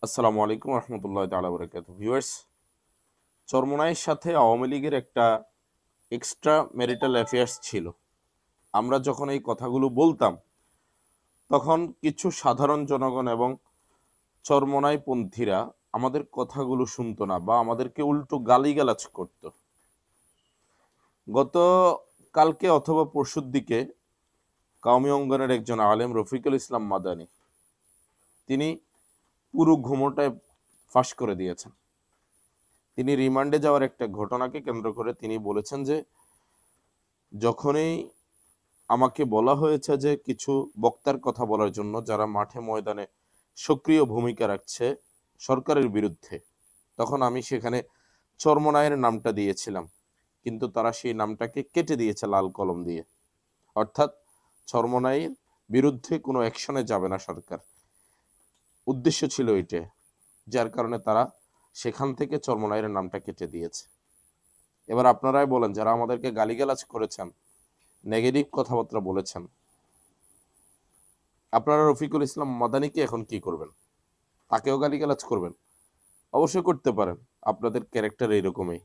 আসসালামু আলাইকুম রহমতুল্লাহ তাআলা বারাকাতুহু। ভিউয়ার্স, চরমোনাইয়ের সাথে আওয়ামী লীগের একটা এক্সট্রা ম্যারিটাল অ্যাফেয়ার্স ছিল। আমরা যখন এই কথাগুলো বলতাম, তখন কিছু সাধারণ জনগণ এবং চরমোনাই পন্থীরা আমাদের কথাগুলো শুনতো না বা আমাদেরকে উল্টো গালিগালাজ করত। গত কালকে অথবা পরশুর দিকে কওমি অঙ্গনের একজন আলেম রফিকুল ইসলাম মাদানী তিনি পুরো ঘুমোটায় ফাঁস করে দিয়েছেন। তিনি রিমান্ডে যাওয়ার একটা ঘটনাকে কেন্দ্র করে তিনি বলেছেন যে যখনই আমাকে বলা হয়েছে যে কিছু বক্তার কথা বলার জন্য যারা মাঠে ময়দানে সক্রিয় ভূমিকা রাখছে সরকারের বিরুদ্ধে, তখন আমি সেখানে চরমোনাইয়ের নামটা দিয়েছিলাম, কিন্তু তারা সেই নামটাকে কেটে দিয়েছে লাল কলম দিয়ে। অর্থাৎ চরমোনাইয়ের বিরুদ্ধে কোনো অ্যাকশনে যাবে না সরকার। উদ্দেশ্য ছিল এটা, যার কারণে তারা সেখান থেকে চরমোনাইয়ের নামটা কেটে দিয়েছে। এবার আপনারাই বলেন, যারা আমাদেরকে গালিগালাজ করেছেন, নেগেটিভ কথাবার্তা বলেছেন, আপনারা রফিকুল ইসলাম মাদানিকে এখন কি করবেন? তাকেও গালিগালাজ করবেন? অবশ্যই করতে পারেন, আপনাদের ক্যারেক্টার এইরকমই।